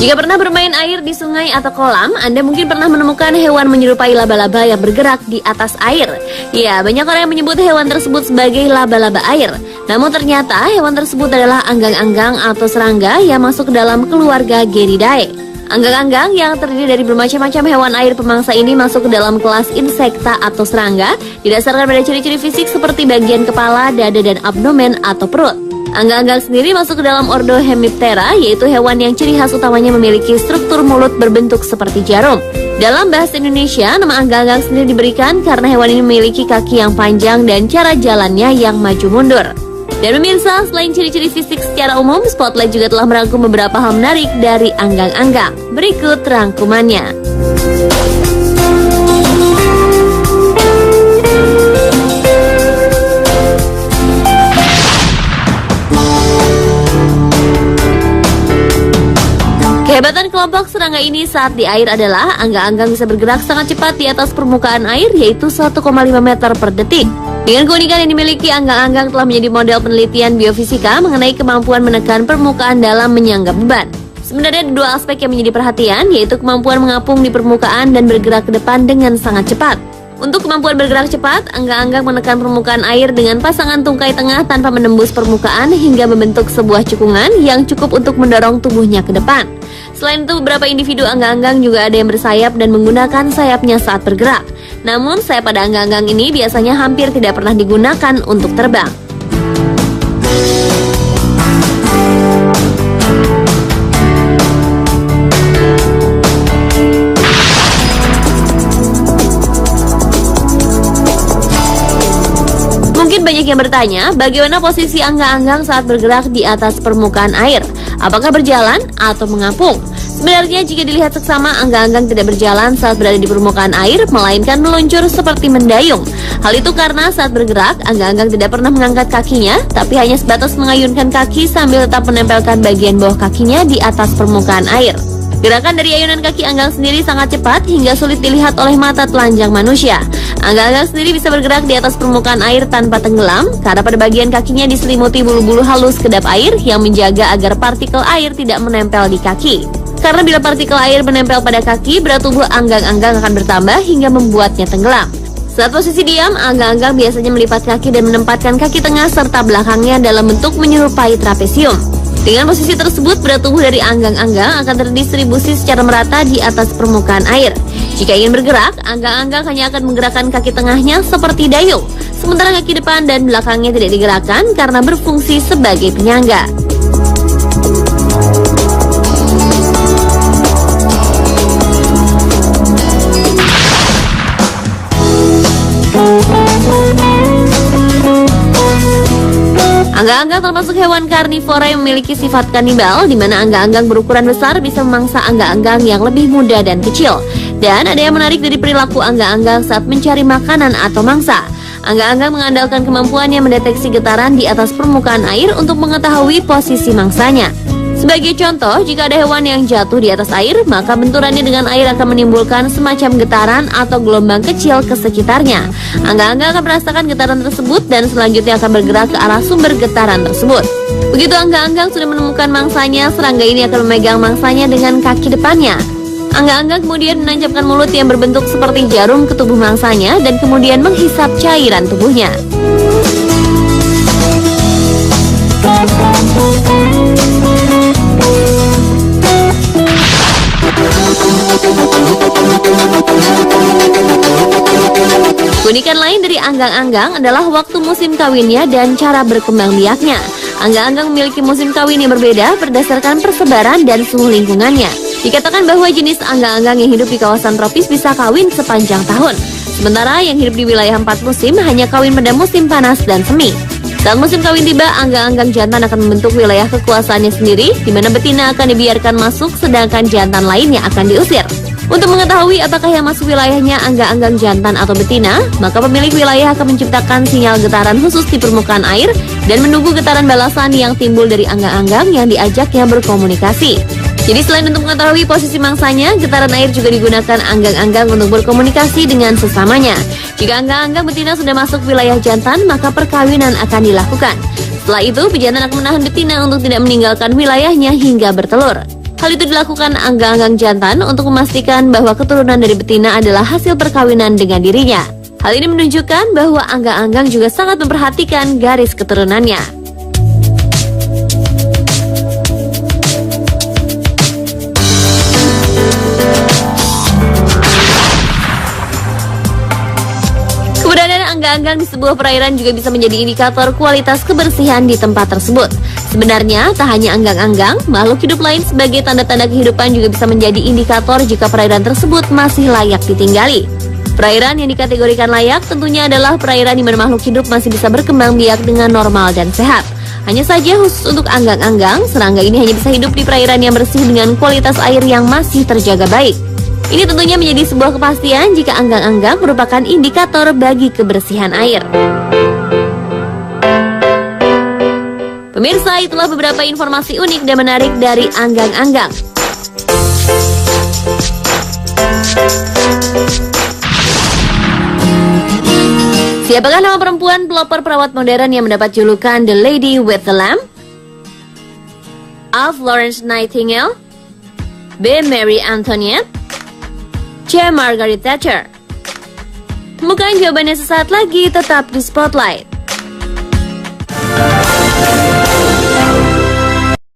Jika pernah bermain air di sungai atau kolam, Anda mungkin pernah menemukan hewan menyerupai laba-laba yang bergerak di atas air. Ya, banyak orang yang menyebut hewan tersebut sebagai laba-laba air. Namun ternyata hewan tersebut adalah anggang-anggang atau serangga yang masuk ke dalam keluarga Geridae. Anggang-anggang yang terdiri dari bermacam-macam hewan air pemangsa ini masuk ke dalam kelas insekta atau serangga, didasarkan pada ciri-ciri fisik seperti bagian kepala, dada, dan abdomen atau perut. Anggang-anggang sendiri masuk ke dalam ordo Hemiptera, yaitu hewan yang ciri khas utamanya memiliki struktur mulut berbentuk seperti jarum. Dalam bahasa Indonesia, nama anggang-anggang sendiri diberikan karena hewan ini memiliki kaki yang panjang dan cara jalannya yang maju mundur. Dan pemirsa, selain ciri-ciri fisik secara umum, Spotlight juga telah merangkum beberapa hal menarik dari anggang-anggang. Berikut rangkumannya. Kehebatan kelompok serangga ini saat di air adalah anggang-anggang bisa bergerak sangat cepat di atas permukaan air, yaitu 1,5 meter per detik. Dengan keunikan yang dimiliki, anggang-anggang telah menjadi model penelitian biofisika mengenai kemampuan menekan permukaan dalam menyangga beban. Sebenarnya ada dua aspek yang menjadi perhatian, yaitu kemampuan mengapung di permukaan dan bergerak ke depan dengan sangat cepat. Untuk kemampuan bergerak cepat, anggang-anggang menekan permukaan air dengan pasangan tungkai tengah tanpa menembus permukaan hingga membentuk sebuah cekungan yang cukup untuk mendorong tubuhnya ke depan. Selain itu, beberapa individu anggang-anggang juga ada yang bersayap dan menggunakan sayapnya saat bergerak. Namun, sayap pada anggang-anggang ini biasanya hampir tidak pernah digunakan untuk terbang. Mungkin banyak yang bertanya, bagaimana posisi anggang-anggang saat bergerak di atas permukaan air? Apakah berjalan atau mengapung? Sebenarnya jika dilihat seksama, anggang-anggang tidak berjalan saat berada di permukaan air, melainkan meluncur seperti mendayung. Hal itu karena saat bergerak, anggang-anggang tidak pernah mengangkat kakinya, tapi hanya sebatas mengayunkan kaki sambil tetap menempelkan bagian bawah kakinya di atas permukaan air. Gerakan dari ayunan kaki anggang sendiri sangat cepat hingga sulit dilihat oleh mata telanjang manusia. Anggang-anggang sendiri bisa bergerak di atas permukaan air tanpa tenggelam karena pada bagian kakinya diselimuti bulu-bulu halus kedap air yang menjaga agar partikel air tidak menempel di kaki. Karena bila partikel air menempel pada kaki, berat tubuh anggang-anggang akan bertambah hingga membuatnya tenggelam. Saat posisi diam, anggang-anggang biasanya melipat kaki dan menempatkan kaki tengah serta belakangnya dalam bentuk menyerupai trapesium. Dengan posisi tersebut, berat tubuh dari anggang-anggang akan terdistribusi secara merata di atas permukaan air. Jika ingin bergerak, anggang-anggang hanya akan menggerakkan kaki tengahnya seperti dayung, sementara kaki depan dan belakangnya tidak digerakkan karena berfungsi sebagai penyangga. Anggang-anggang termasuk hewan karnivora yang memiliki sifat kanibal, di mana anggang-anggang berukuran besar bisa memangsa anggang-anggang yang lebih muda dan kecil. Dan ada yang menarik dari perilaku anggang-anggang saat mencari makanan atau mangsa. Anggang-anggang mengandalkan kemampuannya mendeteksi getaran di atas permukaan air untuk mengetahui posisi mangsanya. Sebagai contoh, jika ada hewan yang jatuh di atas air, maka benturannya dengan air akan menimbulkan semacam getaran atau gelombang kecil ke sekitarnya. Anggang-anggang akan merasakan getaran tersebut dan selanjutnya akan bergerak ke arah sumber getaran tersebut. Begitu anggang-anggang sudah menemukan mangsanya, serangga ini akan memegang mangsanya dengan kaki depannya. Anggang-anggang kemudian menancapkan mulut yang berbentuk seperti jarum ke tubuh mangsanya dan kemudian menghisap cairan tubuhnya. Keunikan lain dari anggang-anggang adalah waktu musim kawinnya dan cara berkembang biaknya. Anggang-anggang memiliki musim kawin yang berbeda berdasarkan persebaran dan suhu lingkungannya. Dikatakan bahwa jenis anggang-anggang yang hidup di kawasan tropis bisa kawin sepanjang tahun. Sementara yang hidup di wilayah 4 musim hanya kawin pada musim panas dan semi. Saat musim kawin tiba, anggang-anggang jantan akan membentuk wilayah kekuasaannya sendiri, di mana betina akan dibiarkan masuk sedangkan jantan lainnya akan diusir. Untuk mengetahui apakah yang masuk wilayahnya anggang-anggang jantan atau betina, maka pemilik wilayah akan menciptakan sinyal getaran khusus di permukaan air dan menunggu getaran balasan yang timbul dari anggang-anggang yang diajaknya berkomunikasi. Jadi selain untuk mengetahui posisi mangsanya, getaran air juga digunakan anggang-anggang untuk berkomunikasi dengan sesamanya. Jika anggang-anggang betina sudah masuk wilayah jantan, maka perkawinan akan dilakukan. Setelah itu, pejantan akan menahan betina untuk tidak meninggalkan wilayahnya hingga bertelur. Hal itu dilakukan anggang-anggang jantan untuk memastikan bahwa keturunan dari betina adalah hasil perkawinan dengan dirinya. Hal ini menunjukkan bahwa anggang-anggang juga sangat memperhatikan garis keturunannya. Keberadaan anggang-anggang di sebuah perairan juga bisa menjadi indikator kualitas kebersihan di tempat tersebut. Sebenarnya, tak hanya anggang-anggang, makhluk hidup lain sebagai tanda-tanda kehidupan juga bisa menjadi indikator jika perairan tersebut masih layak ditinggali. Perairan yang dikategorikan layak tentunya adalah perairan di mana makhluk hidup masih bisa berkembang biak dengan normal dan sehat. Hanya saja khusus untuk anggang-anggang, serangga ini hanya bisa hidup di perairan yang bersih dengan kualitas air yang masih terjaga baik. Ini tentunya menjadi sebuah kepastian jika anggang-anggang merupakan indikator bagi kebersihan air. Pemirsa, itulah beberapa informasi unik dan menarik dari anggang-anggang. Siapakah nama perempuan pelopor perawat modern yang mendapat julukan The Lady with the Lamp? A. Florence Nightingale, B. Mary Antoinette, C. Margaret Thatcher. Temukan jawabannya sesaat lagi, tetap di Spotlight.